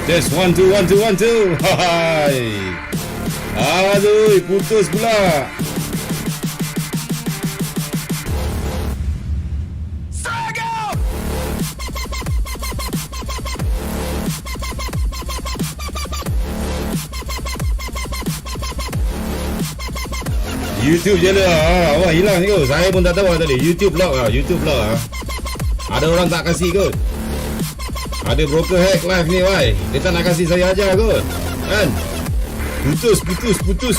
Test 1 2 1 2 1 2. Hai. Aduh, putus pula. YouTube je lah. Awak hilang ke? Saya pun tak tahu tadi. YouTube lock lah. YouTube lock lah. Ada orang tak kasih kot. Ada broker hack live ni, why? Dia tak nak kasih saya ajar kot. Kan? Putus.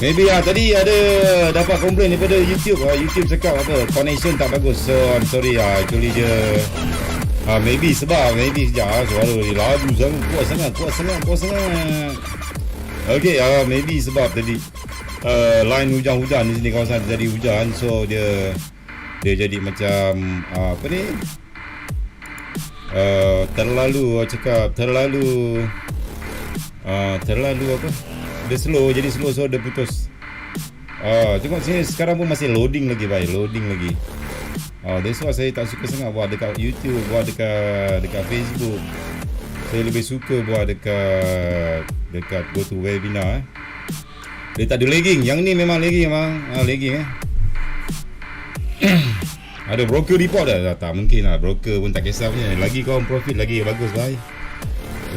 Maybe tadi ada dapat komplain daripada YouTube. YouTube cakap apa? Connection tak bagus. So I'm sorry actually je. Maybe sebab sekejap suara dia lagu sangat kuat sangat. Okay, maybe sebab tadi line hujan-hujan di sini, kawasan jadi hujan, so dia jadi macam apa ni, terlalu apa, dia slow, jadi slow, so dia putus. Tengok sini sekarang pun masih loading lagi. That's why saya tak suka sangat buat dekat YouTube, buat dekat Facebook. Saya lebih suka buat dekat go to webinar. Dia tak ada lagging. Yang ni memang lagging lagging Ada broker report dah? Tak mungkin lah. Broker pun tak kisah punya. Lagi korang profit lagi bagus bye.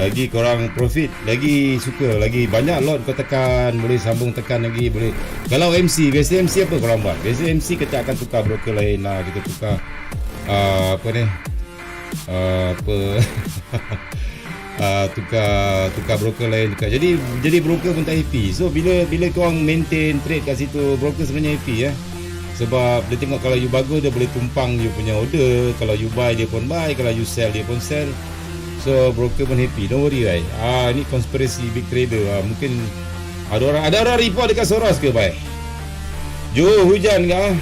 Lagi korang profit, lagi suka, lagi banyak lot kau tekan, boleh sambung tekan lagi, boleh. Kalau biasa MC apa korang buat? Biasa MC kita akan tukar broker lain lah. Kita tukar apa ni, tukar broker lain tukar. Jadi broker pun tak happy. So bila korang maintain trade kat situ, broker sebenarnya happy sebab dia tengok kalau you bagus, dia boleh tumpang you punya order. Kalau you buy, dia pun buy. Kalau you sell, dia pun sell. So broker pun happy. Don't worry right. Ni konspirasi big trader. Mungkin ada orang report dekat Soros ke baik? Jo, hujan ke?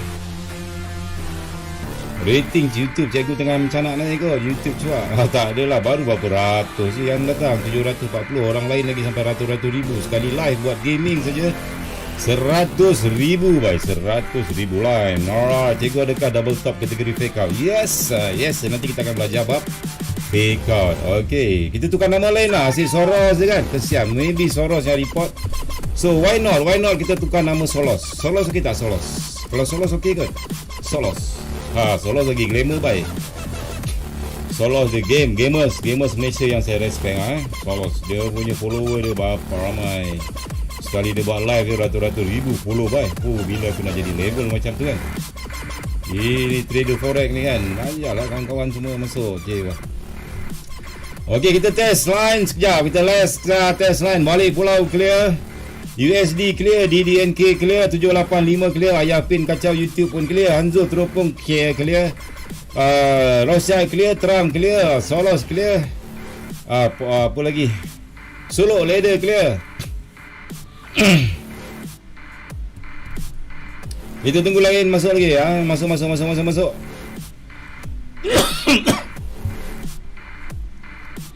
Rating YouTube cikgu tengah mencanak naik kot. YouTube cuak. Tak adalah, baru berapa ratus je yang datang, 740. Orang lain lagi sampai ratus-ratus ribu sekali live buat gaming saja. 100,000 baik, 100,000 line. Alright, cikgu adakah double top kategori fake out? Yes, nanti kita akan belajar bab fake out. Okay, kita tukar nama lain lah. Asyik Soros je kan, kesian. Maybe Soros yang report. So why not kita tukar nama Solos. Solos okey tak Solos? Kalau Solos okey kot. Solos Solos lagi glamour baik. Solos the gamers Malaysia yang saya respect Solos, dia punya follower dia berapa ramai. Sekali dia buat live dia ratus-ratus ribu follow baik. Bila aku nak jadi level macam tu kan. Ini trader forex ni kan. Ayolah kawan-kawan semua masuk je. Okey, kita test line sekejap. Kita test line. Balik pulau clear. USD clear, DDNK clear, 785 clear, Ayah Pin kacau YouTube pun clear, Hanzo teropong clear, Rosyal clear, Trump clear, Solos clear, apa lagi, Solo Ladder clear. Itu tunggu lain masuk lagi masuk.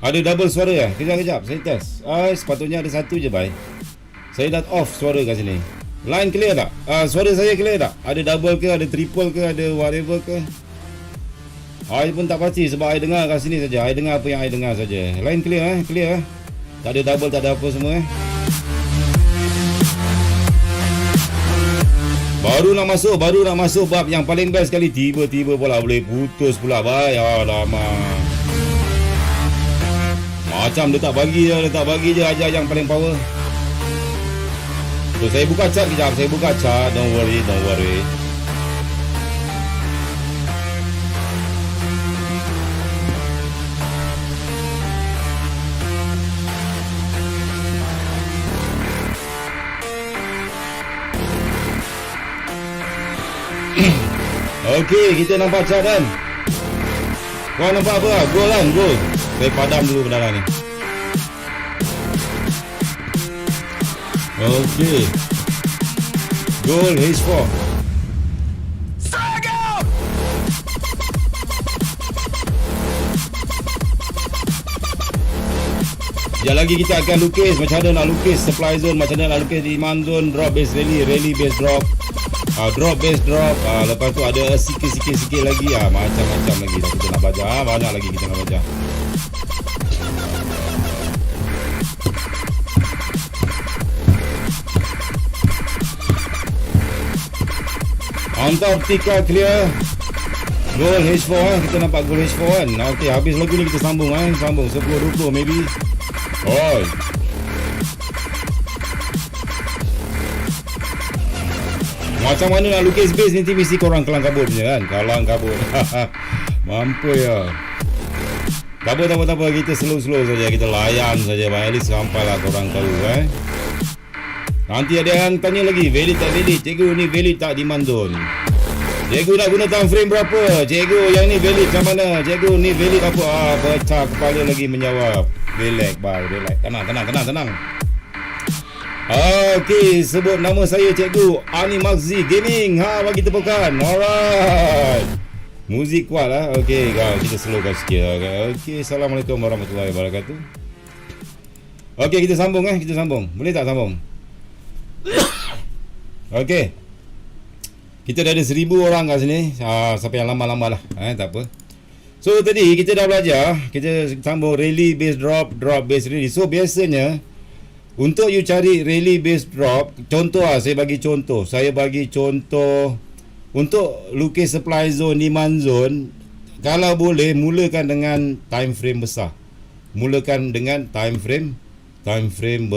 Ada double suara kejap saya test. Sepatutnya ada satu je bye. Saya dah off suara kat sini. Line clear tak? Suara saya clear tak? Ada double ke, ada triple ke, ada whatever ke? I pun tak pasti sebab I dengar kat sini saja. I dengar apa yang I dengar saja. Line clear clear Tak ada double, tak ada apa semua Baru nak masuk bab yang paling best sekali, tiba-tiba pula boleh putus pula bye. Alamak. Macam dia tak bagi je ajar yang paling power. So, saya buka chart kejap. Don't worry. Okey, kita nampak chart kan. Kau nampak apa? Gold kan? Gold. Saya padam dulu benda ni. Okey. Gold H4. Sekejap lagi kita akan lukis macam mana nak lukis supply zone, macam mana nak lukis demand zone, drop base rally base drop, drop base drop, lepas tu ada sikit lagi macam-macam lagi dah kita nak baca, banyak lagi kita nak baca. Mantap, tika clear. Goal H4 kita nampak goal H4 kan. Okey, habis lagu ni kita sambung sambung 10-20 maybe. Alright. Macam mana nak lukis base nanti mesti korang kelang kabut punya kan. Kelang kabut. Mampu ya. Tak apa, kita slow saja, kita layan saja, at least sampailah korang tahu Nanti ada yang tanya lagi, valid tak valid? Cikgu ni valid tak di Manzon? Cikgu nak guna time frame berapa? Cikgu yang ni valid macam mana? Cikgu ni valid apa? Pecah kepala lagi menjawab. Relax. Tenang. Okey, sebut nama saya Cikgu Ani Magzi Gaming. Bagi tepukan. Alright. Muzik kuat lah. Okey, kita slowkan sikit. Okey, Assalamualaikum warahmatullahi wabarakatuh. Okey, kita sambung kita sambung. Boleh tak sambung? Okey. Kita dah ada 1,000 orang kat sini. Siapa yang lama-lama lah. Tak apa. So, tadi kita dah belajar. Kita sambung rally base drop base rally. So, biasanya untuk you cari rally base drop, contoh saya bagi contoh. Untuk lukis supply zone, demand zone, kalau boleh mulakan dengan time frame besar. Time frame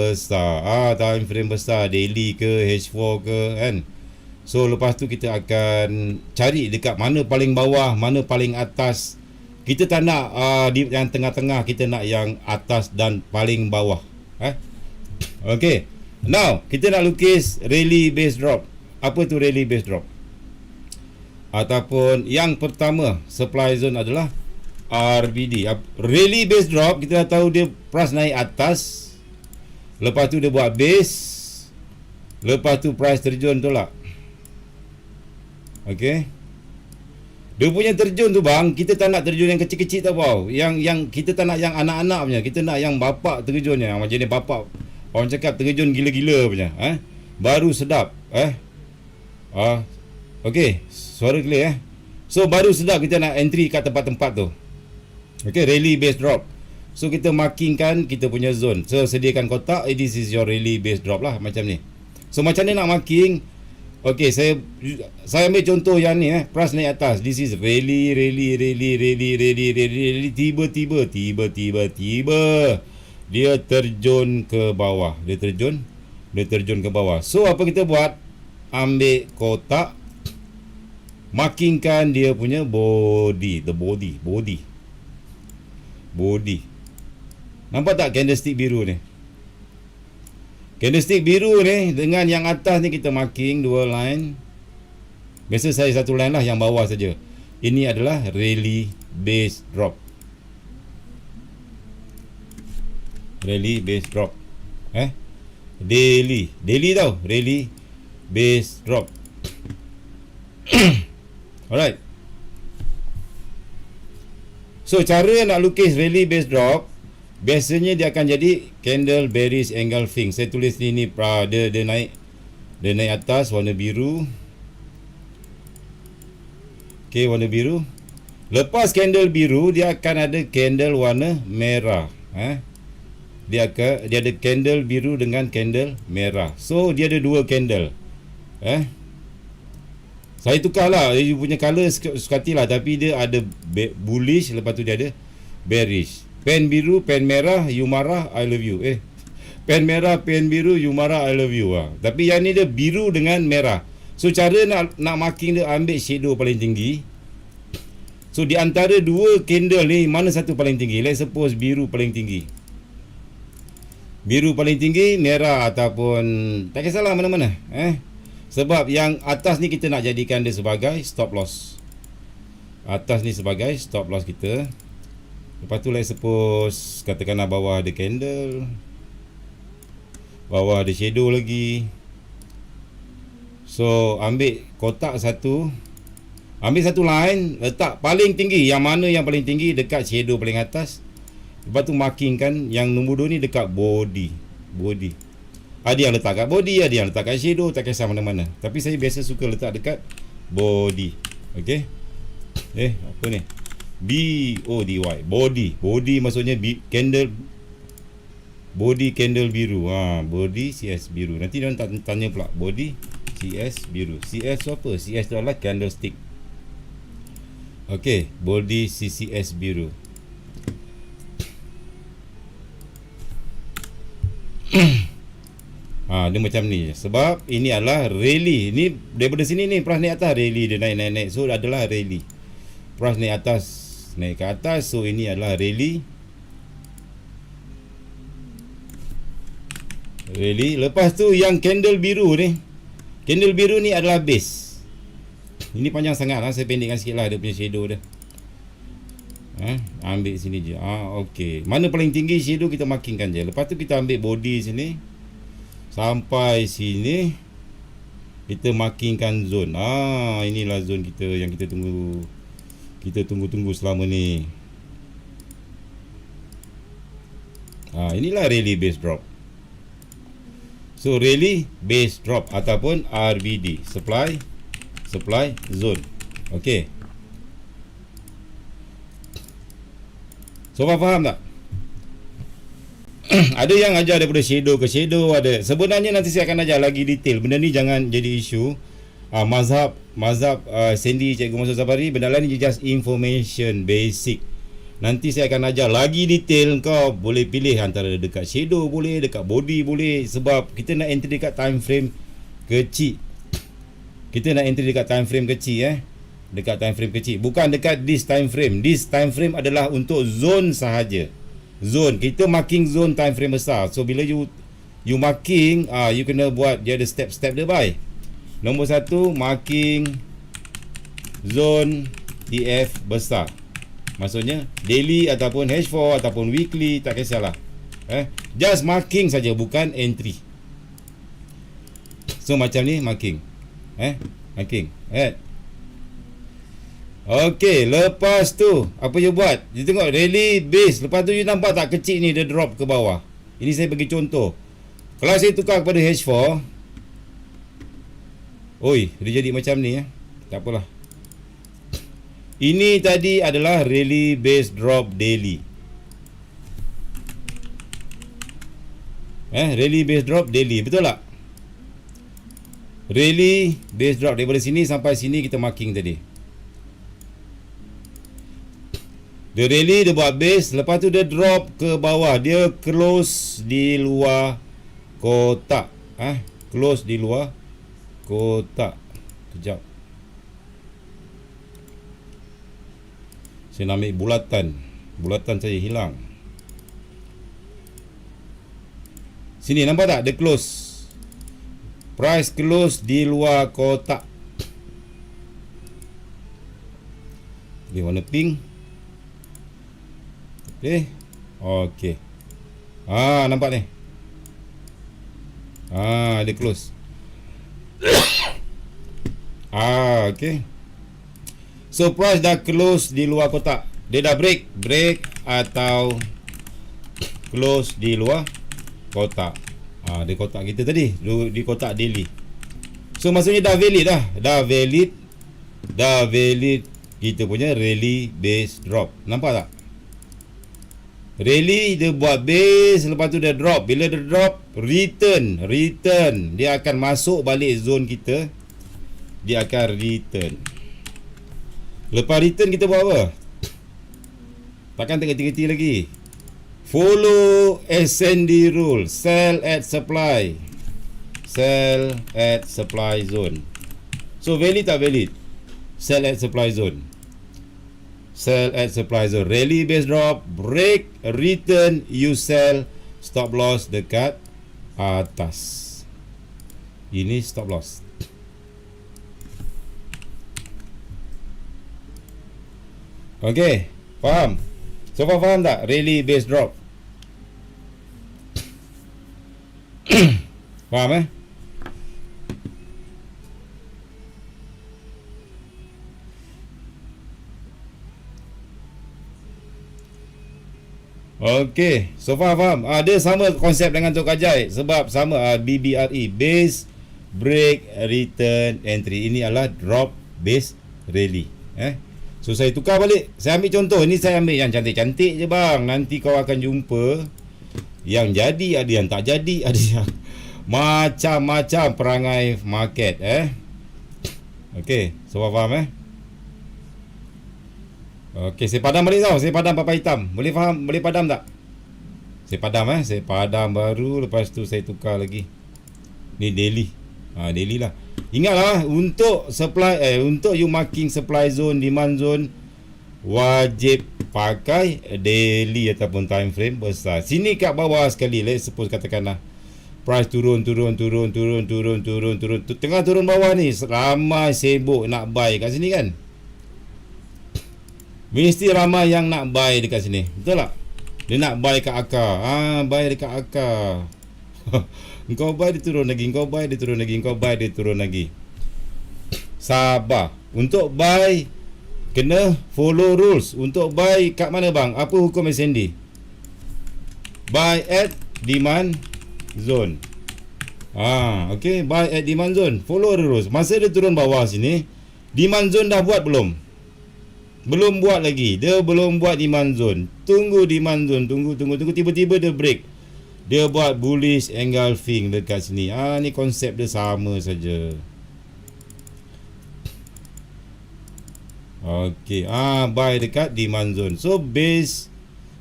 besar daily ke H4 ke kan. So lepas tu kita akan cari dekat mana paling bawah, mana paling atas. Kita tak nak di yang tengah-tengah, kita nak yang atas dan paling bawah. Okay. Now kita nak lukis rally base drop. Apa tu rally base drop? Ataupun yang pertama supply zone adalah RBD. Rally base drop kita dah tahu dia price naik atas, lepas tu dia buat base, lepas tu price terjun tolak. Okey, dia punya terjun tu bang, kita tak nak terjun yang kecil-kecil tau bau. Yang kita tak nak yang anak-anak punya, kita nak yang bapak terjunnya. Macam ni bapak orang cakap terjun gila-gila punya, baru sedap. Okey, suara clear So baru sedap kita nak entry kat tempat-tempat tu. Okey, rally base drop. So kita markingkan kita punya zone. So sediakan kotak, this is your rally base drop lah macam ni. So macam ni nak marking. Okey, saya ambil contoh yang ni price naik atas. This is rally. Tiba-tiba dia terjun ke bawah. Dia terjun ke bawah. So apa kita buat? Ambil kotak, markingkan dia punya body. Nampak tak candlestick biru ni? Candlestick biru ni dengan yang atas ni kita marking 2 line. Biasa saya 1 line lah, yang bawah saja. Ini adalah rally base drop. Daily tau, rally base drop. Alright. So cara nak lukis rally base drop, biasanya dia akan jadi candle bearish engulfing. Saya tulis ni dia naik atas warna biru. Okey, warna biru. Lepas candle biru dia akan ada candle warna merah. Dia ada candle biru dengan candle merah. So dia ada 2 candle. Saya tukarlah dia punya color sekati lah, tapi dia ada bullish, lepas tu dia ada bearish. Pen biru, pen merah, you marah, I love you. Pen merah, pen biru, you marah, I love you. Tapi yang ni dia biru dengan merah. So cara nak marking dia, ambil shadow paling tinggi. So di antara 2 candle ni, mana satu paling tinggi? Let's suppose biru paling tinggi. Biru paling tinggi, merah ataupun tak kisahlah mana-mana. Sebab yang atas ni kita nak jadikan dia sebagai stop loss. Atas ni sebagai stop loss kita. Lepas tu let's suppose katakanlah bawah ada candle, bawah ada shadow lagi. So ambil kotak satu, ambil satu line, letak paling tinggi. Yang mana yang paling tinggi? Dekat shadow paling atas. Lepas tu markingkan yang nombor 2 ni dekat body. Ada yang letak kat body, ada yang letak kat shadow, tak kisah mana-mana. Tapi saya biasa suka letak dekat body. Okey. Apa ni? BODY. Body maksudnya candle. Body candle biru. Body CS biru. Nanti dia tanya pula body CS biru. CS tu apa? CS tu adalah candlestick. Okey, body CCS biru. Dia macam ni. Sebab ini adalah rally. Ni daripada sini ni price naik atas, rally dia naik. So adalah rally. Price naik atas, naik ke atas. So ini adalah rally. Rally. Lepas tu yang candle biru ni. Candle biru ni adalah base. Ini panjang sangat lah. Saya pendekkan sikit lah dia punya shadow dia. Ambil sini je. Okey. Mana paling tinggi shadow kita markingkan je. Lepas tu kita ambil body sini. Sampai sini. Kita markingkan zone. Inilah zone kita yang kita tunggu. Kita tunggu-tunggu selama ni. Inilah rally base drop. So rally base drop ataupun RBD, supply zone. Okey. So faham tak? Ada yang ajar daripada shadow ke shadow ada. Sebenarnya nanti saya akan ajar lagi detail. Benda ni jangan jadi isu. Mazhab Sandy Cikgu Mansur Safari, benda lain ni just information basic. Nanti saya akan ajar lagi detail. Kau boleh pilih antara dekat shadow boleh, dekat body boleh. Sebab kita nak entry dekat time frame kecil. Dekat time frame kecil. Bukan dekat this time frame. This time frame adalah untuk zone sahaja. Zone. Kita marking zone time frame besar. So bila you marking, you kena buat dia ada step-step dia bye. Nombor 1, marking zone EF besar. Maksudnya daily ataupun H4 ataupun weekly, tak kisahlah. Just marking saja, bukan entry. So macam ni marking. Marking. Okey, lepas tu apa you buat? You tengok rally base. Lepas tu you nampak tak kecil ni dia drop ke bawah. Ini saya bagi contoh. Kalau saya tukar kepada H4, dia jadi macam ni. Tak apalah. Ini tadi adalah rally base drop daily. Rally base drop daily, betul tak? Rally base drop daripada sini sampai sini kita marking tadi. Dia rally, dia buat base, lepas tu dia drop ke bawah, dia close di luar kotak. Close di luar kotak. Kejap. Saya nak ambil bulatan. Bulatan saya hilang. Sini nampak tak? Dia close. Price close di luar kotak. Dia warna pink. Okey. Nampak ni. Dia close. Okey. So price dah close di luar kotak. Dia dah break atau close di luar kotak. Di kotak kita tadi, di kotak daily. So maksudnya dah valid dah. Dah valid kita punya rally base drop. Nampak tak? Rally dia buat base, lepas tu dia drop. Bila dia drop, return. Dia akan masuk balik zone kita. Dia akan return. Lepas return kita buat apa? Takkan tengok-tengok lagi. Follow SND rule. Sell at supply zone. So valid tak valid? Sell at supply zone. Rally base drop, break, return, you sell. Stop loss dekat atas. Ini stop loss. Okey, faham? So faham tak? Rally base drop. Faham Okey, so faham. Dia sama konsep dengan Tok Kajai. Sebab sama BBRE, base, break, return, entry. Ini adalah drop, base, rally. So saya tukar balik. Saya ambil contoh. Ni saya ambil yang cantik-cantik je bang. Nanti kau akan jumpa yang jadi, ada yang tak jadi, ada yang Macam-macam perangai market Okey, semua faham Okey, saya padam balik tau. Saya padam papan hitam. Boleh faham? Boleh padam tak? Saya padam Saya padam baru. Lepas tu saya tukar lagi. Ni daily. Daily lah. Ingatlah untuk supply untuk you marking supply zone, demand zone, wajib pakai daily ataupun time frame besar. Sini kat bawah sekali, let's suppose katakanlah price turun. Tengah turun bawah ni, ramai sibuk nak buy kat sini kan. Mesti ramai yang nak buy dekat sini. Betul tak? Dia nak buy kat akar. Buy dekat akar. Engkau buy dia turun lagi. Engkau buy dia turun lagi. Engkau buy dia turun lagi. Sabar. Untuk buy kena follow rules. Untuk buy kat mana bang? Apa hukum SND? Buy at demand zone. Okay. Buy at demand zone. Follow the rules. Masa dia turun bawah sini, demand zone dah buat belum? Belum buat lagi. Dia belum buat demand zone. Tunggu demand zone. Tunggu. Tiba-tiba dia break. Dia buat bullish engulfing dekat sini. Ni konsep dia sama saja. Okey. Buy dekat demand zone. So base,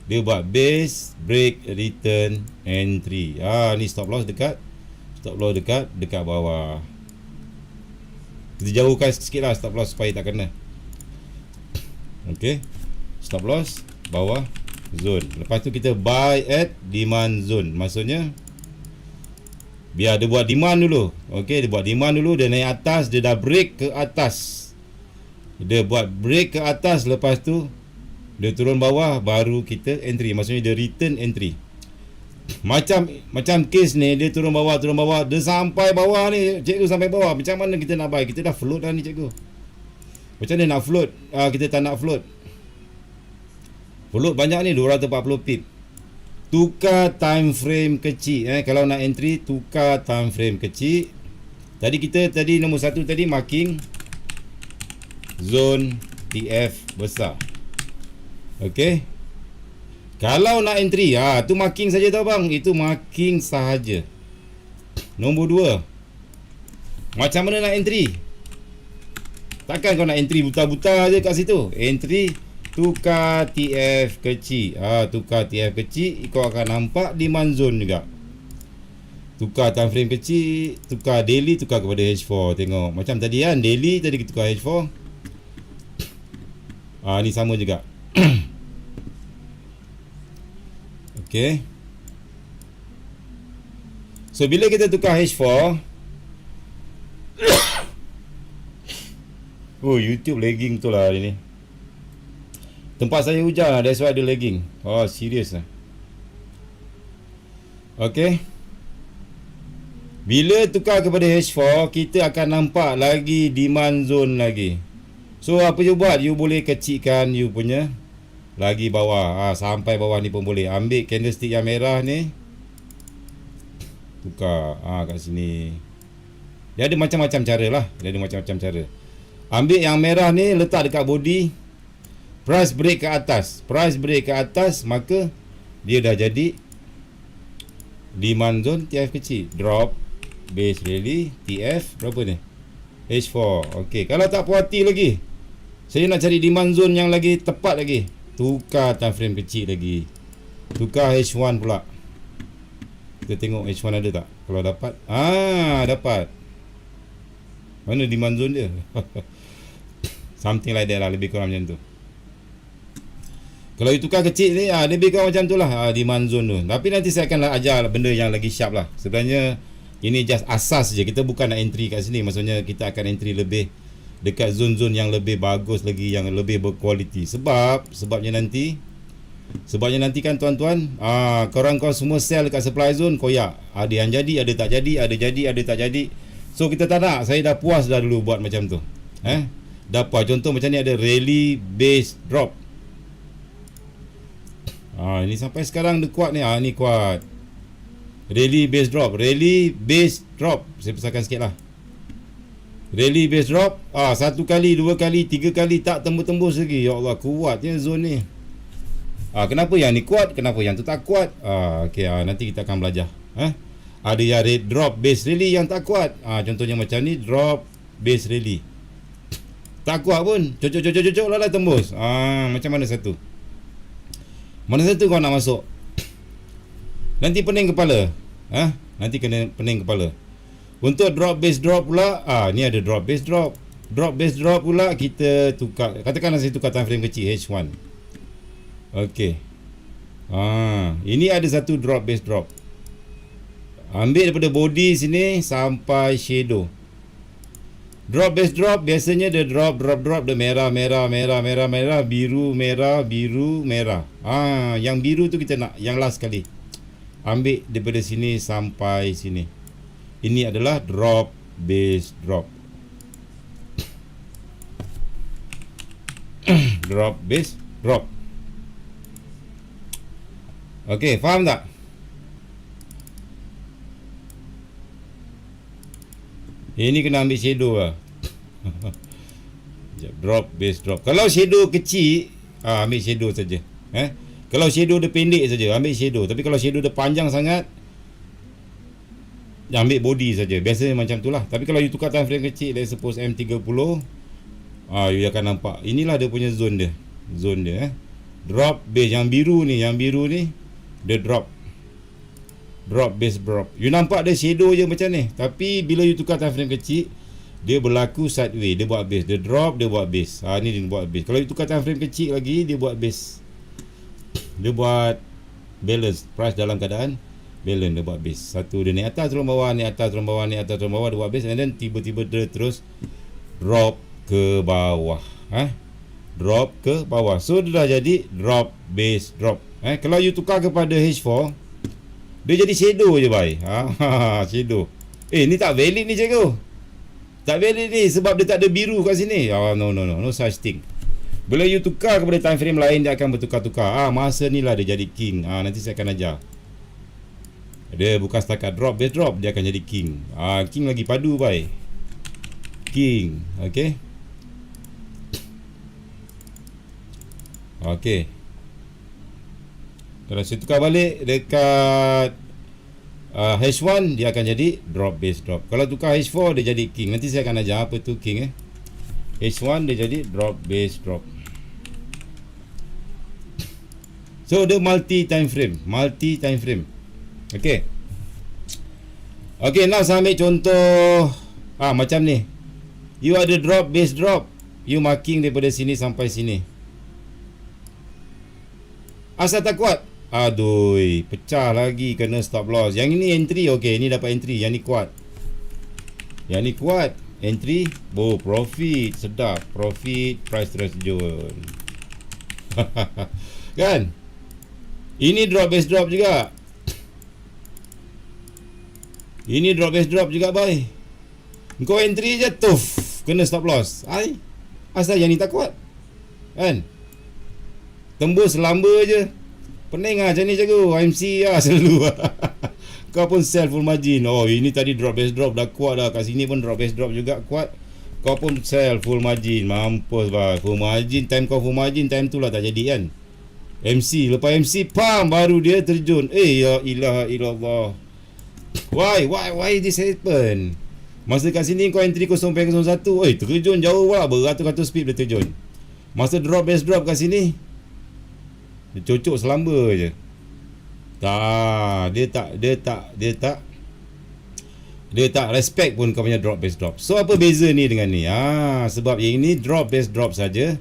dia buat base, break, return, entry. Ni stop loss dekat bawah. Kita jauhkan sikit lah stop loss supaya tak kena. Okey. Stop loss bawah zone. Lepas tu kita buy at demand zone. Maksudnya biar dia buat demand dulu. Okey, dia buat demand dulu, dia naik atas, dia dah break ke atas. Dia buat break ke atas, lepas tu dia turun bawah, baru kita entry. Maksudnya dia return entry. Macam case ni, dia turun bawah, dia sampai bawah ni, cikgu sampai bawah. Macam mana kita nak buy? Kita dah float dah ni cikgu. Macam mana nak float? Kita tak nak float. Float banyak ni, 240 pip. Tukar time frame kecil. Kalau nak entry, tukar time frame kecil. Tadi nombor 1 tadi marking zone TF besar. Okey. Kalau nak entry, tu marking saja tau bang. Itu marking sahaja. Nombor 2. Macam mana nak entry? Takkan kau nak entry buta-buta je kat situ. Entry, tukar TF kecil. Tukar TF kecil, kau akan nampak demand zone juga. Tukar time frame kecil, tukar daily, tukar kepada H4. Tengok macam tadi kan, daily tadi kita tukar H4. Ni sama juga. Okey. So bila kita tukar H4, YouTube lagging betul lah hari ni. Tempat saya hujan lah, that's why dia lagging. Serius lah. Okay. Bila tukar kepada H4, kita akan nampak lagi demand zone lagi. So apa you buat? You boleh kecilkan you punya lagi bawah. Sampai bawah ni pun boleh. Ambil candlestick yang merah ni, tukar kat sini. Dia ada macam-macam cara lah. Ambil yang merah ni, letak dekat body. Price break ke atas. Maka dia dah jadi demand zone TF kecil. Drop, base rally, TF berapa ni? H4. Okey, kalau tak puas hati lagi, saya nak cari demand zone yang lagi tepat lagi. Tukar time frame kecil lagi. Tukar H1 pula. Kita tengok H1 ada tak? Kalau dapat. Dapat. Mana demand zone dia? Something like that lah, lebih kurang macam tu. Kalau you tukar kecil ni, lebih kurang macam tu lah, demand zone tu. Tapi nanti saya akan ajar benda yang lagi sharp lah. Sebenarnya ini just asas je. Kita bukan nak entry kat sini. Maksudnya kita akan entry lebih dekat zone-zone yang lebih bagus lagi, yang lebih berkualiti. Sebabnya nanti kan tuan-tuan, korang semua sell dekat supply zone, koyak. Ada yang jadi, ada tak jadi, ada tak jadi. So kita tak nak. Saya dah puas dah dulu buat macam tu. Dah puas. Contoh macam ni ada rally base drop. Ini sampai sekarang dia kuat ni. Ni kuat. Rally base drop. Saya besarkan sikit lah. Rally base drop. 1 kali, 2 kali, 3 kali tak tembus-tembus lagi. Ya Allah, kuatnya zone ni. Kenapa yang ni kuat, kenapa yang tu tak kuat? Okay, nanti kita akan belajar. Ada yang drop base rally yang tak kuat. Contohnya macam ni, drop base rally. Tak kuat pun. Cocok lah tembus. Macam mana satu? Mana satu kau nak masuk? Nanti pening kepala. Nanti kena pening kepala. Untuk drop base drop pula, ni ada drop base drop. Drop base drop pula kita tukar. Katakanlah saya tukar time frame kecil H1. Okey. Ini ada satu drop base drop. Ambil daripada body sini sampai shadow. Drop base drop biasanya dia drop dia merah, biru, merah. Yang biru tu kita nak yang last sekali. Ambil daripada sini sampai sini. Ini adalah drop base drop. Drop base drop. Okey, faham tak? Ini kena ambil shadow lah. Drop base drop. Kalau shadow kecil, ambil shadow saja. Kalau shadow dia pendek saja, ambil shadow. Tapi kalau shadow dia panjang sangat, ambil body saja. Biasanya macam tu lah. Tapi kalau you tukar time frame kecil, let's suppose M30, you akan nampak. Inilah dia punya zone dia. Zone dia. Drop base. Yang biru ni, dia drop. Drop base drop. You nampak dia shadow je macam ni. Tapi bila you tukar time frame kecil, dia berlaku sideway. Dia buat base. Dia drop, dia buat base. Ni dia buat base. Kalau you tukar time frame kecil lagi, dia buat base. Dia buat balance. Price dalam keadaan balance, dia buat base. Satu dia naik atas turun bawah, naik atas turun bawah, naik atas turun bawah, dia buat base. And then tiba-tiba dia terus drop ke bawah. Drop ke bawah. So dia dah jadi drop base drop. Kalau you tukar kepada H4, dia jadi shadow je bhai. Shadow. Ni tak valid ni cikgu. Tak valid ni sebab dia tak ada biru kat sini. No such thing. Bila you tukar kepada time frame lain, dia akan bertukar-tukar. Masa ni lah dia jadi king. Nanti saya akan ajar. Dia bukan setakat drop base drop, dia akan jadi king. King lagi padu bhai. King. Okey. Kalau saya tukar balik dekat H1, dia akan jadi drop base drop. Kalau tukar H4, dia jadi king. Nanti saya akan ajar apa tu king. H1 dia jadi drop base drop. So dia multi time frame. Okay, now saya ambil contoh macam ni. You ada drop base drop, you marking daripada sini sampai sini. Asal tak kuat, pecah lagi, kena stop loss. Yang ini entry, ini dapat entry. Yang ni kuat. Entry, profit, sedap. Profit, price terjun. Kan? Ini drop base drop juga. Bye. Kau entry je, kena stop loss. Asal yang ni tak kuat. Kan? Tembus lamba je. Pening macam ni cikgu. MC selalu. Kau pun sell full margin. Ini tadi drop base drop dah kuat dah. Kat sini pun drop base drop juga kuat. Kau pun sell full margin. Mampus bah. Full margin, time tu lah tak jadi kan. MC, lepas MC baru dia terjun. Ya ilaha illallah. Why this happen? Masa kat sini kau entry 0.01, terjun jauh lah. Beratus-ratus speed dia terjun. Masa drop base drop kat sini, dia cocok selamba je. Dia tak respect pun kau punya drop base drop. So apa beza ni dengan ni? Sebab yang ini drop base drop saja,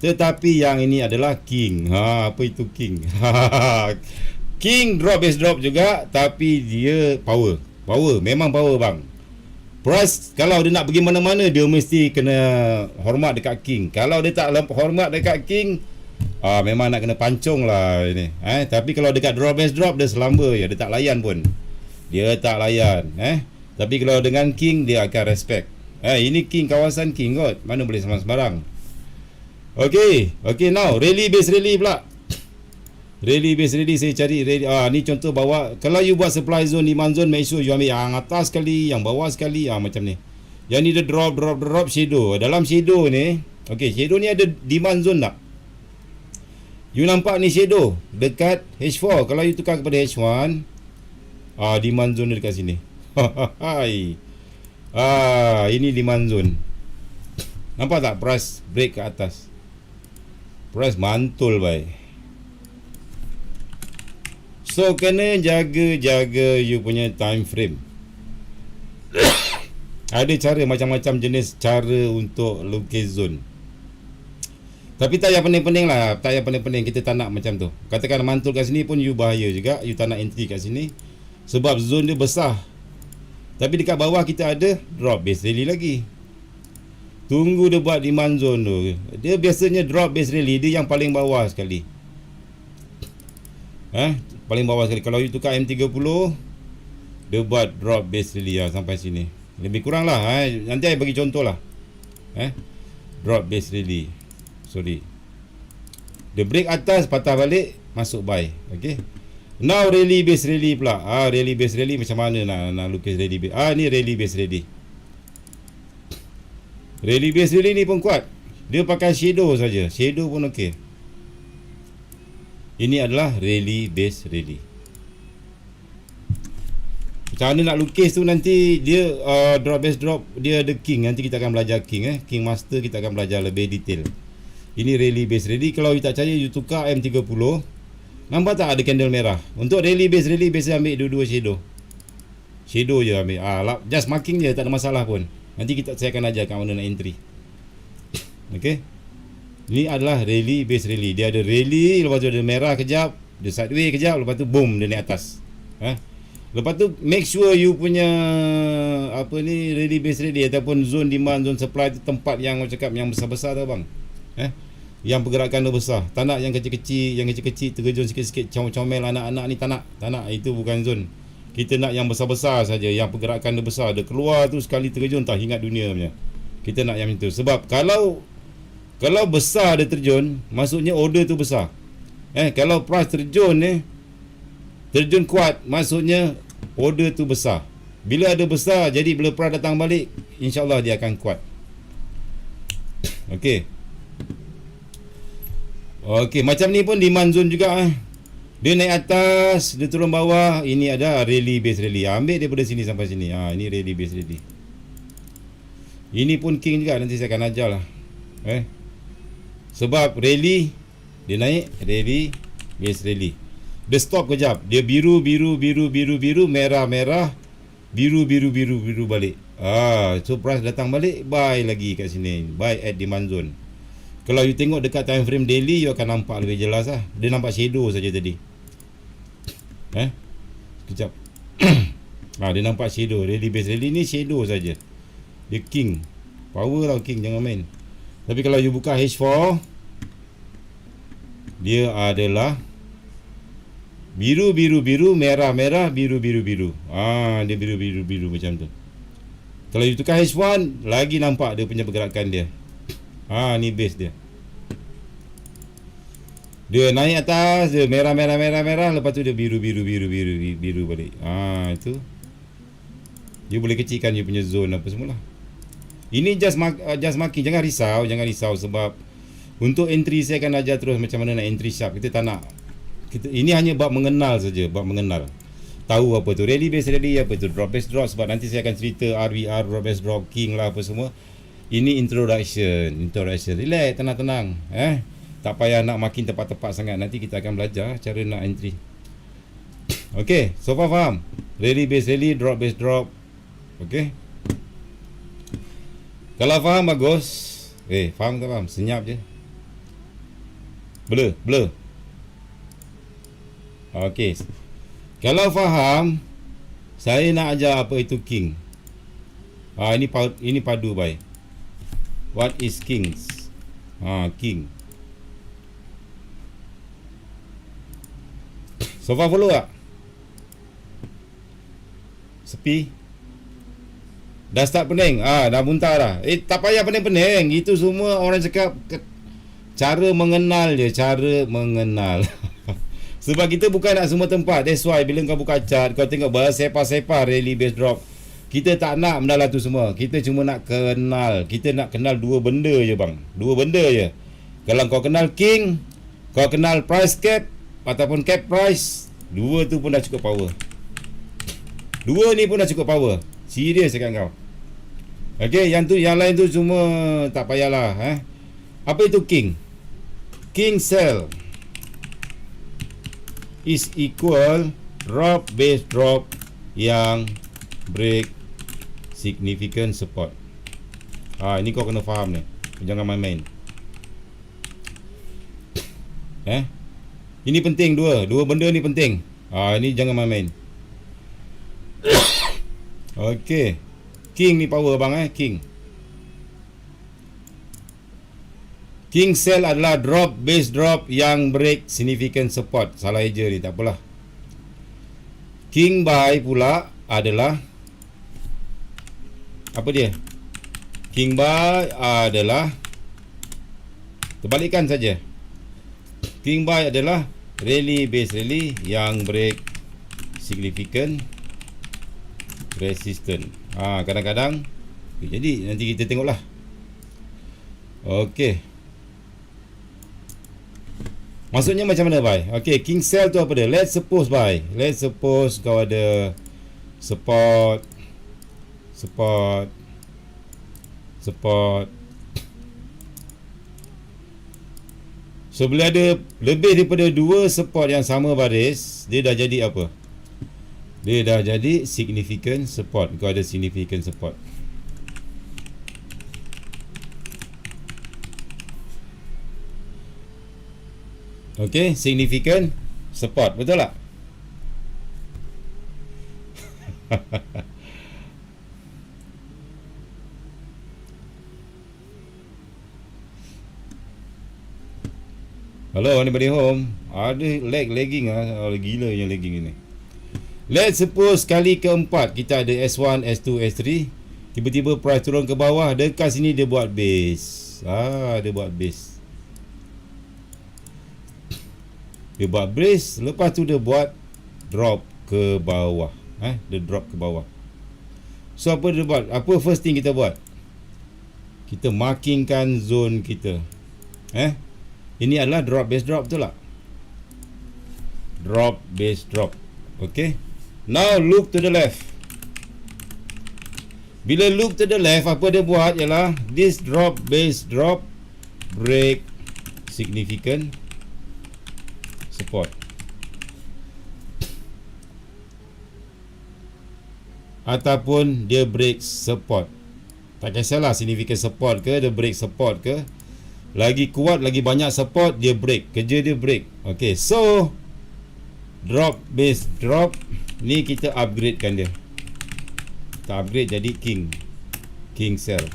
tetapi yang ini adalah king. Apa itu king? King drop base drop juga, tapi dia power. Memang power bang. Price kalau dia nak pergi mana-mana, dia mesti kena hormat dekat king. Kalau dia tak hormat dekat king, memang nak kena pancung lah ini. Tapi kalau dekat drop base drop, dia selamba je. Dia tak layan pun. Tapi kalau dengan king, dia akan respect. Ini king, kawasan king kot. Mana boleh sembarang. Okay, now rally base rally pula. Rally base rally saya cari rally. Ni contoh bawah. Kalau you buat supply zone, demand zone, make sure you ambil yang atas sekali, yang bawah sekali. Macam ni. Yang ni dia drop shadow. Dalam shadow ni, shadow ni ada demand zone tak? You nampak ni shadow dekat H4. Kalau you tukar kepada H1, Demand zone dia dekat sini. Hai. Ini demand zone. Nampak tak price break ke atas? Price mantul baik. So kena jaga you punya time frame. Ada cara macam-macam jenis cara untuk lukis zone. Tapi tak payah pening-pening lah. Tak payah pening-pening. Kita tak nak macam tu. Katakan mantul kat sini pun you bahaya juga. You tak nak entry kat sini. Sebab zone dia besar. Tapi dekat bawah kita ada drop base rally lagi. Tunggu dia buat demand zone tu. Dia biasanya drop base rally. Dia yang paling bawah sekali. Paling bawah sekali. Kalau you tukar M30, dia buat drop base rally lah sampai sini. Lebih kurang lah. Nanti saya bagi contoh lah. Drop base rally. Sorry. Dia break atas, patah balik, masuk buy. Okay. Now rally base rally pula. Rally base rally macam mana nak lukis rally base. Ni rally base rally. Rally base rally ni pun kuat. Dia pakai shadow saja. Shadow pun okey. Ini adalah rally base rally. Macam mana nak lukis tu nanti dia drop base drop, dia ada king. Nanti kita akan belajar king. King master kita akan belajar lebih detail. Ini rally base rally. Kalau you tak percaya, you tukar M30. Nampak tak ada candle merah? Untuk rally base biasa ambil dua-dua shadow. Shadow je ambil. Just marking je, tak ada masalah pun. Nanti saya akan ajar kat mana nak entry. Okay. Ini adalah rally base rally. Dia ada rally, lepas tu ada merah kejap, dia sideway kejap, lepas tu boom, dia naik atas. Lepas tu make sure you punya rally base rally ataupun zone demand, zone supply tu tempat yang macam cakap yang besar-besar tu bang. Yang pergerakan dia besar. Tak nak yang kecil-kecil, terjun sikit-sikit, comel anak-anak ni tak nak. Itu bukan zone. Kita nak yang besar-besar saja, yang pergerakan dia besar. Dia keluar tu sekali terjun tak ingat dunia punya. Kita nak yang itu. Sebab kalau besar dia terjun, maksudnya order tu besar. Kalau price terjun kuat, maksudnya order tu besar. Bila ada besar, jadi bila price datang balik, insya-Allah dia akan kuat. Okey, macam ni pun demand zone juga. Dia naik atas, dia turun bawah. Ini ada rally base rally. Ambil daripada sini sampai sini. Ini rally base rally. Ini pun king juga, nanti saya akan ajar lah. Sebab rally dia naik, rally base rally. Dia stop kejap. Dia biru, merah, biru balik. So price datang balik, buy lagi kat sini. Buy at demand zone. Kalau you tengok dekat time frame daily, you akan nampak lebih jelas lah. Dia nampak shadow saja tadi. Sekejap. Dia nampak shadow. Rally base rally ni shadow saja. Dia king. Power lah king, jangan main. Tapi kalau you buka H4, dia adalah biru, merah, biru. Dia biru macam tu. Kalau you tukar H1, lagi nampak dia punya pergerakan dia. Ni base dia. Dia naik atas, dia merah, lepas tu dia biru balik. Itu. You boleh kecilkan you punya zone apa semua lah. Ini just marking. Jangan risau sebab untuk entry saya akan ajar terus macam mana nak entry sharp. Kita tak nak. Ini hanya bab mengenal saja, tahu apa tu rally base rally, apa tu drop base drop. Sebab nanti saya akan cerita RVR, drop base drop, king lah apa semua. Ini introduction. Relax, tenang. Tak payah nak makin tepat-tepat sangat. Nanti kita akan belajar cara nak entry. Okay, so far faham? Rally base rally, drop base drop. Okay. Kalau faham bagus. Faham tak faham? Senyap je. Blur. Okay. Kalau faham, saya nak ajar apa itu king. Ini padu bye. What is kings? King. So far follow tak? Sepi. Dah start pening. Dah muntah dah. Tak payah pening-pening. Itu semua orang cakap cara mengenal je. Sebab kita bukan nak semua tempat. That's why bila kau buka chart, kau tengok sepah-sepah rally base drop. Kita tak nak mendalam tu semua. Kita cuma nak kenal. Kita nak kenal dua benda je bang. Kalau kau kenal king, kau kenal price cap ataupun cap price, dua tu pun dah cukup power. Dua ni pun dah cukup power. Serius cakap kau. Okey, yang lain tu cuma tak payahlah. Apa itu king? King cell is equal drop base drop yang break significant support. Ini kau kena faham ni. Jangan main-main. Ini penting dua benda ni penting. Ini jangan main-main. Okey. King ni power bang king. King cell adalah drop base drop yang break significant support. Salah eja ni, tak apalah. King buy pula adalah apa dia? King buy adalah terbalikkan saja. King buy adalah rally base rally yang break significant resistance. Kadang-kadang jadi nanti kita tengoklah. Okey. Maksudnya macam mana buy? Okey, king cell tu apa dia? Let's suppose kau ada support. So bila ada lebih daripada dua support yang sama baris, dia dah jadi apa? Dia dah jadi significant support. Kau ada significant support. Okey, significant support, betul tak? Hello, anybody home? Ada lagging gila yang lagging ini. Let's suppose kali keempat kita ada S1, S2, S3. Tiba-tiba price turun ke bawah. Dekat sini dia buat base. Dia buat base. Dia buat base. Lepas tu dia buat drop ke bawah. Dia drop ke bawah. So apa dia buat? Apa first thing kita buat? Kita markingkan zone kita. Ini adalah drop base drop, betul tak? Drop base drop. Okay. Now look to the left. Bila look to the left, apa dia buat ialah this drop base drop break significant support. Ataupun dia break support. Tak kisahlah significant support ke, dia break support ke. Lagi kuat, lagi banyak support, dia break. Kerja dia break. Okay, so drop base drop ni kita upgradekan dia. Kita upgrade jadi king cell.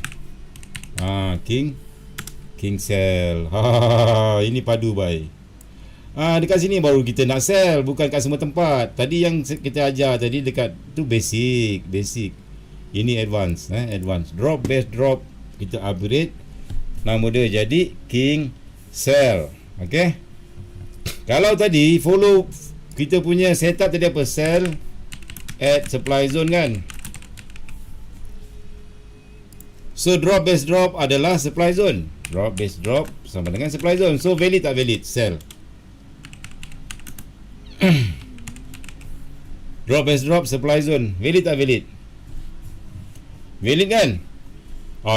King cell. Ini padu bye. Dekat sini baru kita nak sell, bukan kat semua tempat. Tadi yang kita ajar tadi dekat tu basic. Ini advance, advance. Drop base drop kita upgrade. Nama dia jadi king cell. Okay. Kalau tadi follow kita punya setup tadi apa? Sell at supply zone kan. So drop base drop adalah supply zone. Drop base drop sama dengan supply zone. So valid tak valid? Sell. Drop base drop supply zone. Valid tak valid? Valid kan?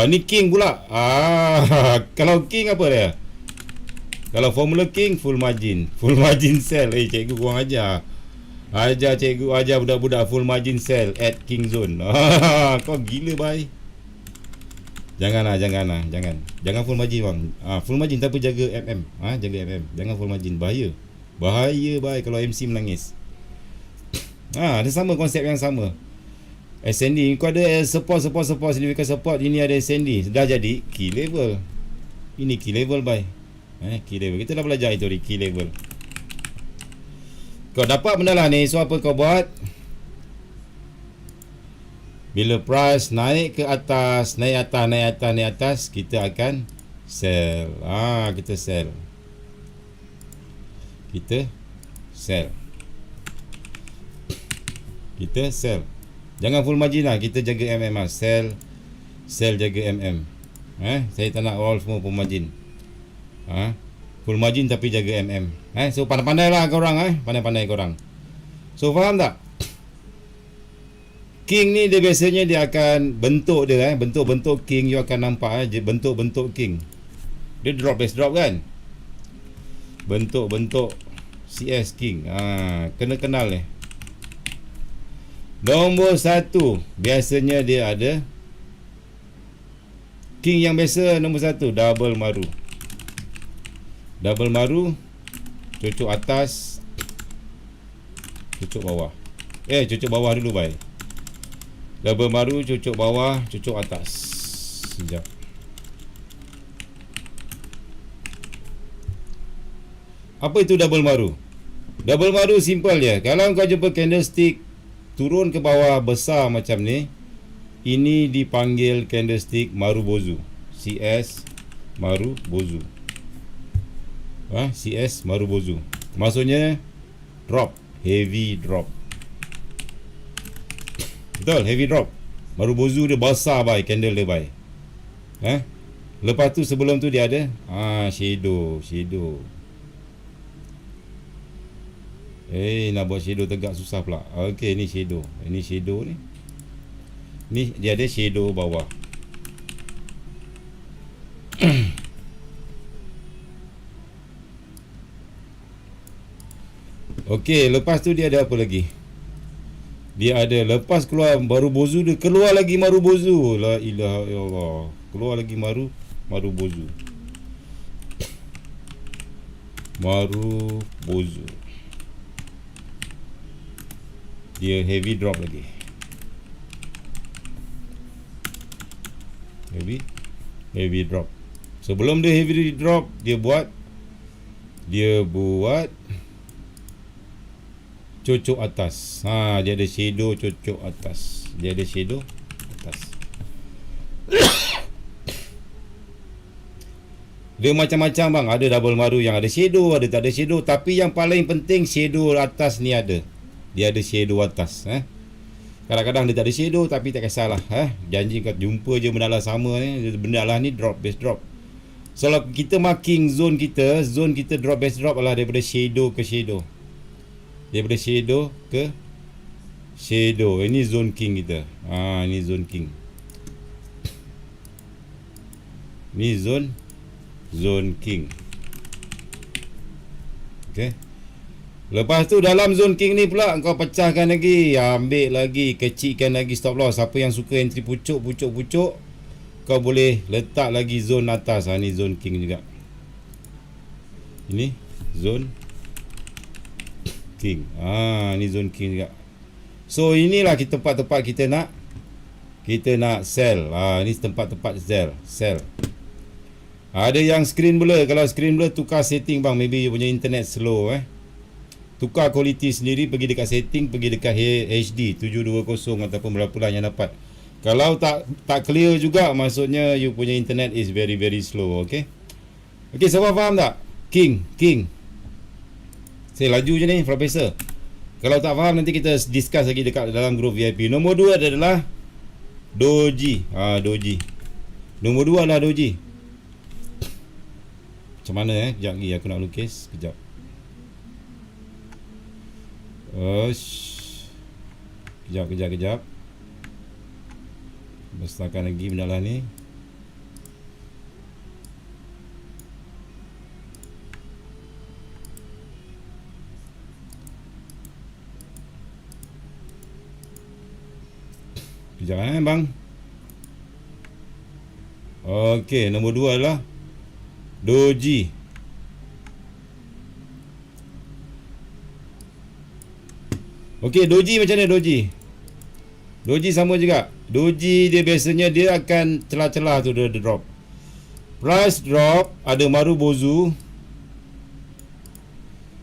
Ni king pula. Kalau king apa dia? Kalau formula king full margin sell. Cikgu kurang ajar. Cikgu ajar budak-budak full margin sell at king zone. Kau gila bye. Jangan full margin bang. Full margin tapi jaga mm. Jaga mm. Jangan full margin, bahaya bye kalau MC menangis. Ada sama konsep yang sama. Ascending kau ada support significant support. Ini ada ascending, dah jadi key level. Ini key level bye. Key level kita dah belajar itu key level. Kau dapat benda lah ni. So apa kau buat? Bila price naik ke atas, naik atas, kita akan sell. Kita sell. Jangan full margin lah. Kita jaga MM lah. Sell jaga MM. Saya tak nak all semua full margin. Full margin tapi jaga MM. So pandai-pandai lah korang. Pandai-pandai korang. So faham tak? King ni dia biasanya dia akan bentuk dia bentuk-bentuk king you akan nampak bentuk-bentuk king. Dia drop base drop kan. Bentuk-bentuk CS king. Kena kenal ni. Nombor 1 biasanya dia ada king yang biasa nombor 1 double maru. Double maru, cucuk atas, cucuk bawah. Cucuk bawah dulu bye. Double maru, cucuk bawah, cucuk atas. Sekejap. Apa itu double maru? Double maru simple je. Kalau kau jumpa candlestick turun ke bawah besar macam ni, ini dipanggil candlestick marubozu. CS marubozu. CS marubozu. Maksudnya drop, heavy drop. Betul, heavy drop. Marubozu dia besar bye, candle dia bye. Lepas tu sebelum tu dia ada shadow. Nak buat shadow tegak susah pula. Okey, ni shadow. Ini shadow ni. Ni dia ada shadow bawah. Okey, lepas tu dia ada apa lagi? Dia ada lepas keluar marubozu, dia keluar lagi marubozu. La ilaha illallah. Keluar lagi marubozu. Marubozu. Dia heavy drop lagi. Heavy drop. Sebelum dia heavy drop, dia buat cucuk atas. Dia ada shadow cucuk atas. Dia macam-macam bang. Ada double maru yang ada shadow, ada tak ada shadow. Tapi yang paling penting shadow atas ni ada. Dia ada shadow atas. Kadang-kadang dia tak ada shadow, tapi tak kisahlah. Janji kau jumpa je benda lah sama ni. Benda lah ni drop, base drop. So kalau kita marking zone kita drop, base drop adalah daripada shadow ke shadow. Daripada shadow ke shadow. Ini zone king kita. Ini zone king. Ni zone king. Okay. Lepas tu dalam zone king ni pula kau pecahkan lagi, ambil lagi, kecilkan lagi stop loss. Siapa yang suka entry pucuk, kau boleh letak lagi zone atas. Ni zone king juga. Ini zone king. Ni zone king juga. So inilah tempat-tempat kita nak sell. Ni tempat-tempat sell. Ada yang screen blur. Kalau screen blur tukar setting bang. Maybe you punya internet slow Tukar quality sendiri, pergi dekat setting, pergi dekat HD 720 ataupun berapa lah yang dapat. Kalau tak clear juga, maksudnya you punya internet is very very slow. Okay, siapa faham tak? King. Saya laju je ni, Profesor. Kalau tak faham nanti kita discuss lagi dekat dalam group VIP. Nombor 2 adalah Doji. Nombor 2 adalah Doji. Macam mana Sekejap lagi aku nak lukis. Sekejap. Kejap. Besarkan lagi benda lah ni. Kejap bang. Okey, nombor 2 adalah Doji. Okey, Doji macam mana Doji? Doji sama juga. Doji dia biasanya dia akan celah-celah tu dia drop. Price drop, ada marubozu.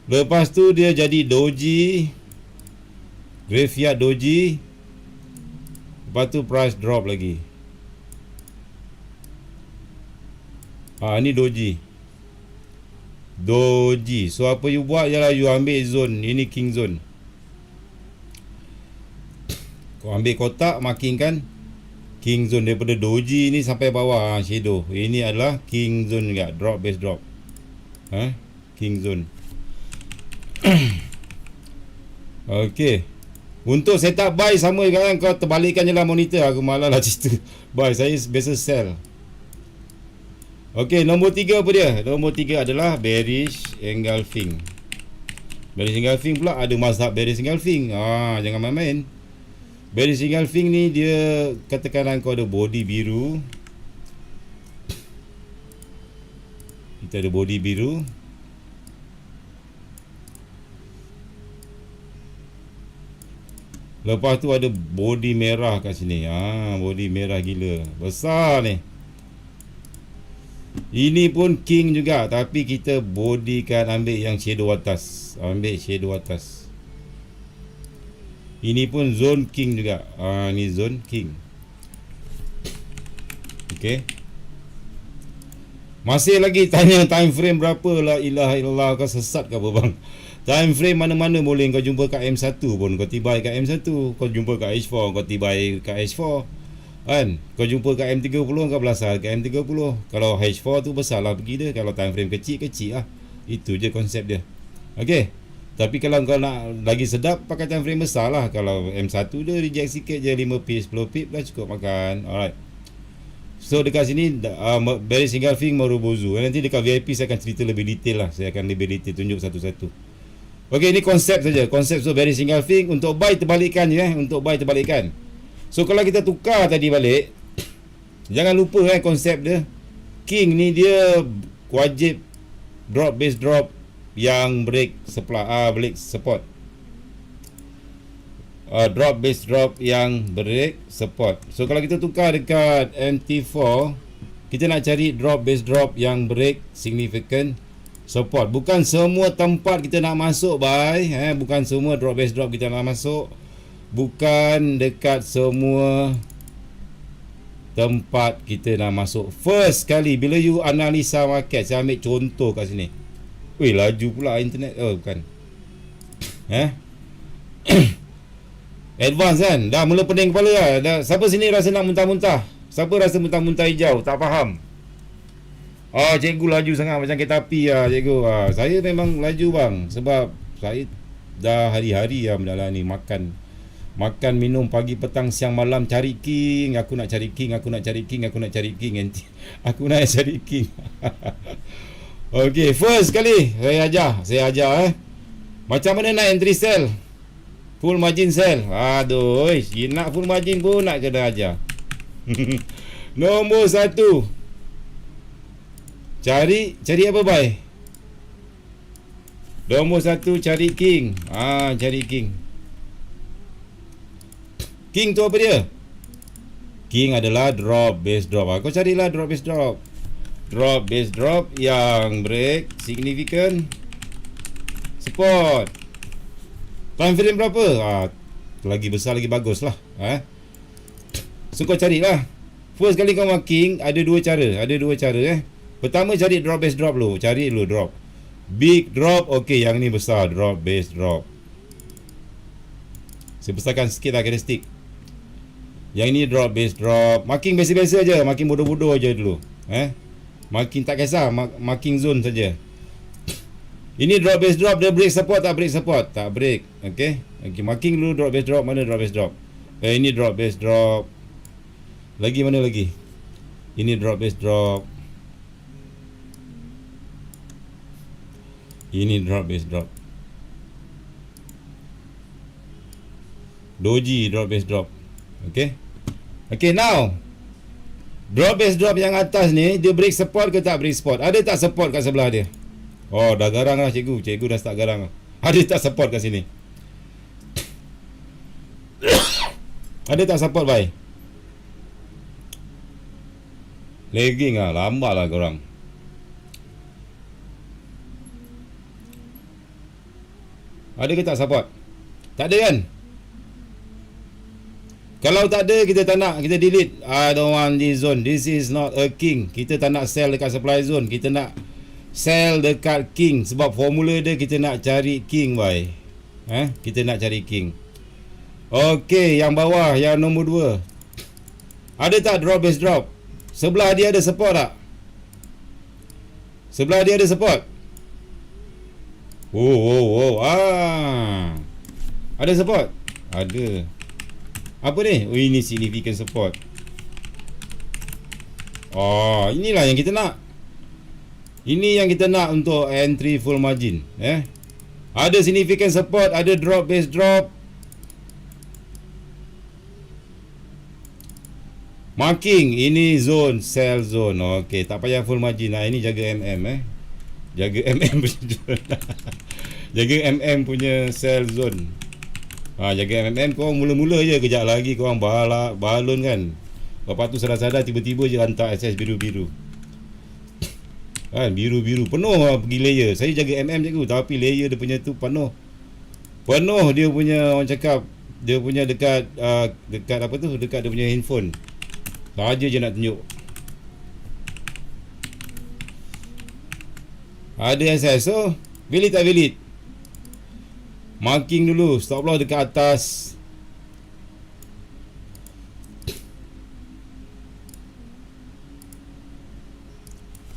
Lepas tu dia jadi doji, graveyard doji. Lepas tu price drop lagi. Ni doji. So apa you buat ialah you ambil zone. Ini king zone. Kau ambil kotak, markingkan king zone daripada doji ni sampai bawah shadow. Ini adalah king zone juga. Drop, base drop. King zone. Okey. Untuk setup buy sama kan, kau terbalikkan je lah monitor. Aku malah lah cerita buy, saya biasa sell. Okey, nombor 3 apa dia? Nombor 3 adalah bearish engulfing. Bearish engulfing pula ada mazhab bearish engulfing. Jangan main-main. Bearish engulfing ni dia katakanlah kau ada body biru. Kita ada body biru. Lepas tu ada body merah kat sini. Body merah gila. Besar ni. Ini pun king juga, tapi kita bodykan, ambil yang shadow atas. Ambil shadow atas. Ini pun zone king juga. Ni zone king. Okey. Masih lagi tanya time frame berapa, la ilaha illallah, kau sesat ke apa bang? Time frame mana-mana boleh kau jumpa kat M1 pun, kau tibai kat M1. Kau jumpa kat H4, kau tibai kat H4. Kan? Kau jumpa kat M30, kau belasah kat M30. Kalau H4 tu besar lah pergi dia. Kalau time frame kecil lah. Itu je konsep dia. Okey. Tapi kalau kau nak lagi sedap, pakai time frame besar lah. Kalau M1 dia reject sikit je, 5 pip, 10 pip dah cukup makan. Alright. So dekat sini bearish engulfing Marubozu. Nanti dekat VIP saya akan cerita lebih detail lah. Saya akan lebih detail tunjuk satu-satu. Okey, ini konsep saja. Konsep so bearish engulfing. Untuk buy terbalikkan je. Untuk buy terbalikkan. So kalau kita tukar tadi balik, jangan lupa konsep dia. King ni dia wajib drop base drop yang break supply, break support. Drop base drop yang break support. So kalau kita tukar dekat MT4, kita nak cari drop base drop yang break significant support. Bukan semua tempat kita nak masuk buy, bukan semua drop base drop kita nak masuk. Bukan dekat semua tempat kita nak masuk. First kali bila you analisa market, saya ambil contoh kat sini. Weh, laju pula internet. Bukan. Advance kan? Dah mula pening kepala lah. Siapa sini rasa nak muntah-muntah? Siapa rasa muntah-muntah hijau? Tak faham. Cikgu laju sangat macam kereta api lah cikgu. Saya memang laju bang. Sebab saya dah hari-hari lah menjalani makan, minum pagi, petang, siang, malam, cari king. Aku nak cari king. Aku nak cari king. Okey, first kali saya ajar macam mana nak entry sell, full margin sell. Aduh, nak full margin pun nak kena ajar. Nombor 1, cari apa buy? Nombor 1, cari king. Cari king. King tu apa dia? King adalah drop base drop. Kau carilah drop base drop. Drop base drop yang break significant support. Time frame berapa? Lagi besar lagi bagus lah. So kau carilah. First kali kau marking, ada dua cara. Pertama, cari drop base drop dulu. Cari dulu drop. Big drop, okey, yang ni besar, drop base drop. Saya besarkan sikit lah karakteristik. Yang ini drop base drop. Marking biasa-biasa je, marking bodoh-bodoh je dulu. Marking tak kisah, marking zone saja. Ini drop base drop, dia break support tak break support? Tak break. Okey. Marking dulu drop base drop, mana drop base drop? Ini drop base drop. Lagi mana lagi? Ini drop base drop. Ini drop base drop. Doji drop base drop. Okay, now drop base drop yang atas ni, dia break support ke tak break support? Ada tak support kat sebelah dia? Dah garang lah cikgu dah start garang lah. Ada tak support kat sini? Ada tak support bye? Lagging lah, lambat lah korang. Ada ke tak support? Tak ada kan? Kalau tak ada, kita tak nak, kita delete. I don't want this zone. This is not a king. Kita tak nak sell dekat supply zone. Kita nak sell dekat king. Sebab formula dia kita nak cari king boy. Kita nak cari king. Okey, yang bawah, yang nombor 2. Ada tak drop base drop? Sebelah dia ada support tak? Sebelah dia ada support? Ada support? Ada. Apa ni? Oh, ini significant support. Oh, inilah yang kita nak. Ini yang kita nak untuk entry full margin. Ada significant support, ada drop base drop. Marking, ini zone, sell zone. Okey, tak payah full margin lah. Ini jaga MM Jaga MM punya jaga MM punya sell zone. Jaga MM, korang mula-mula je, kejap lagi korang balon kan. Lepas tu sadar-sadar tiba-tiba je hantar SS biru-biru. Kan, biru-biru penuh lah pergi layer. Saya jaga MM je tu, tapi layer dia punya tu penuh. Penuh dia punya, orang cakap, dia punya dekat dekat apa tu, dekat dia punya handphone. Saja je nak tunjuk. Ada SS. So, valid tak valid? Marking dulu, stop loss dekat atas.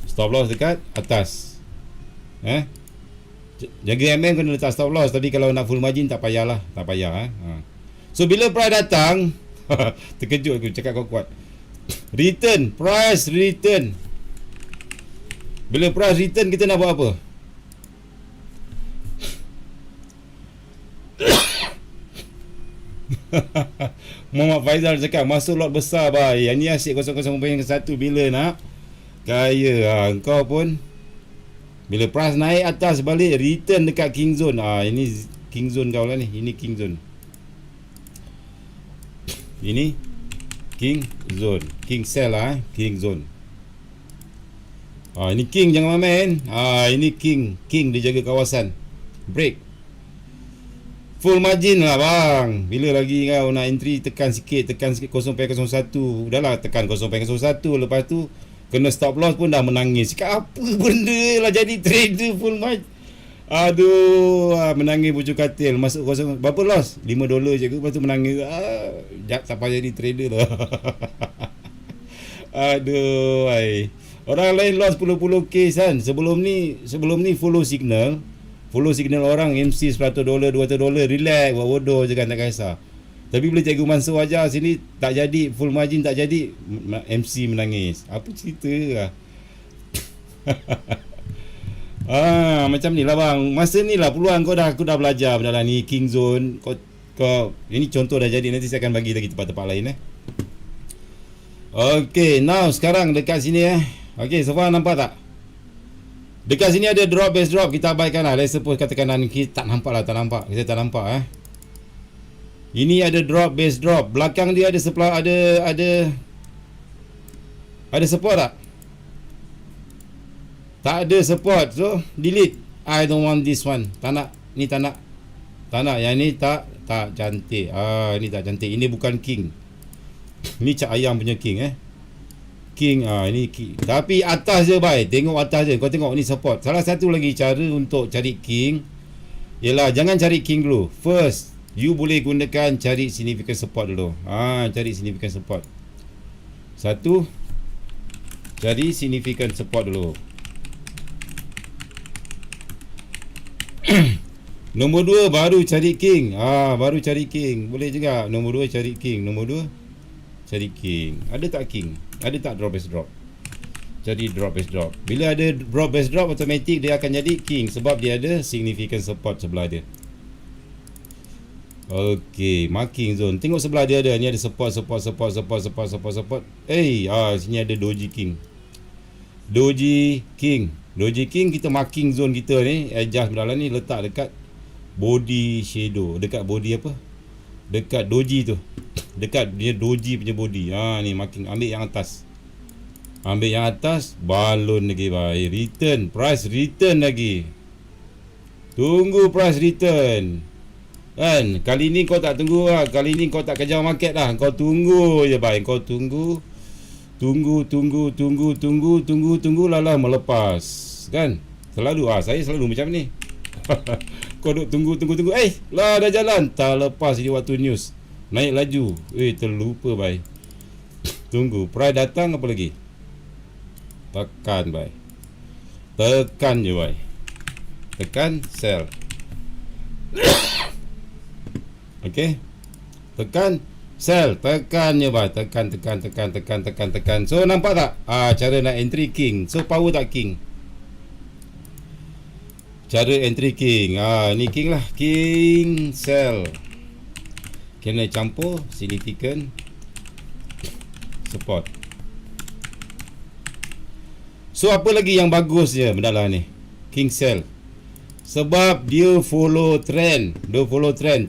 Stop loss dekat atas. Jaga MM kena letak stop loss. Tapi kalau nak full margin tak payahlah. Tak payah. So bila price datang terkejut aku cakap kau kuat. Return, price return. Bila price return kita nak buat apa? Muhammad Faizal cakap masuk lot besar bhai. Yang ni asyik 0.01 bila nak kaya. Kau pun bila price naik atas balik return dekat king zone. Ini king zone kau lah ni. Ini king zone. Ini king zone. King sell lah. King zone. Ini king jangan main. Ini king. King dia jaga kawasan. Break. Full margin lah bang. Bila lagi kau nak entry, tekan sikit 0.01. Udahlah tekan 0.01. Lepas tu kena stop loss pun dah menangis. Cakap apa benda lah jadi trader full margin. Aduh, menangis pucuk katil. Masuk kosong. Berapa loss? $5 je ke? Lepas tu menangis. Tak payah jadi trader lah. Aduh, orang lain loss puluh-puluh case kan. Sebelum ni follow signal orang MC $100, $200, relax, buat bodoh je kan, tak kisah. Tapi bila Cikgu Mansur ajar sini tak jadi, full margin tak jadi, MC menangis. Apa cerita lah. Macam ni lah bang. Masa ni lah peluang aku dah belajar benda lah ni, king zone. Kau ini contoh dah jadi, nanti saya akan bagi lagi tempat-tempat lain Okay, now sekarang dekat sini Okay, so far nampak tak? Dekat sini ada drop base drop, kita abaikan lah. Let's suppose katakan kita tak nampak lah, kita tak nampak Ini ada drop base drop. Belakang dia ada supply, ada support tak? Tak ada support. So delete. I don't want this one. Tak nak. Ni tak nak. Yang ni tak cantik. Ni tak cantik. Ini bukan king. Ni cak ayam punya king King, ini king. Tapi atas je bye. Tengok atas je. Kau tengok ni support. Salah satu lagi cara untuk cari king ialah jangan cari king dulu. First, you boleh gunakan cari significant support dulu. Cari significant support. Satu, cari significant support dulu. Nombor 2 baru cari king. Baru cari king. Boleh juga. Nombor 2 cari king. Nombor 2 cari king. Ada tak king? Ada tak drop base drop? Jadi drop base drop. Bila ada drop base drop, automatic dia akan jadi king sebab dia ada significant support sebelah dia. Okey, marking zone. Tengok sebelah dia ada. Ni ada support. Sini ada doji king. Doji king kita marking zone kita ni, adjust benda ni, letak dekat body shadow. Dekat body apa? Dekat doji tu. Dekat dia doji punya body. Ni marking. Ambil yang atas. Balon lagi bye. Return. Price return lagi. Tunggu price return. Kan? Kali ni kau tak tunggu lah. Kali ni kau tak kejar market lah. Kau tunggu je bye. Kau tunggu. Tunggu lah melepas. Kan? Selalu saya selalu macam ni. Kau duk tunggu. Lah dah jalan. Tak lepas di waktu news. Naik laju. Terlupa bye. Tunggu. Price datang apa lagi? Tekan bye. Tekan je bye. Tekan sell. Okay. Tekan sell, tekan je bah, tekan. So nampak tak cara nak entry king. So power tak king. Cara entry king. Ni king lah, king sell. Kena campur significant support. So apa lagi yang bagusnya mendalah ni? King sell. Sebab dia follow trend.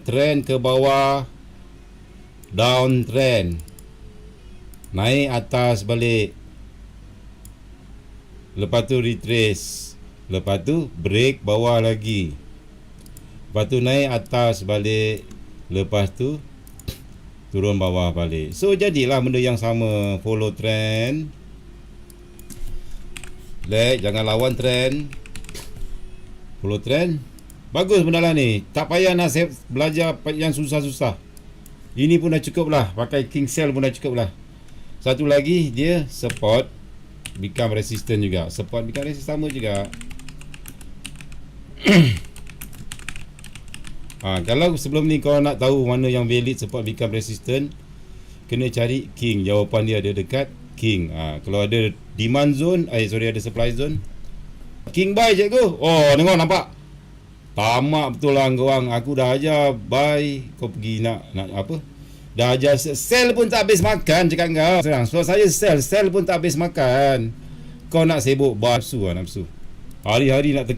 Trend ke bawah, down trend, naik atas balik, lepas tu retrace, lepas tu break bawah lagi, lepas tu naik atas balik, lepas tu turun bawah balik. So jadilah benda yang sama, follow trend, jangan lawan trend, follow trend. Bagus benda lah ni, tak payah nak belajar yang susah-susah. Ini pun dah cukup lah, pakai king cell pun dah cukup lah. Satu lagi, dia support become resistant juga. Support become resistant sama juga. Kalau sebelum ni kau nak tahu mana yang valid support become resistant, kena cari king. Jawapan dia ada dekat king. Kalau ada demand zone, ada supply zone, king buy cikgu. Tengok nampak. Tamak betul lah korang. Aku dah ajar buy, kau pergi nak apa? Dah ajar sell pun tak habis makan cakap kau. So saya sell pun tak habis makan. Kau nak sibuk buy, nafsu. Hari-hari nak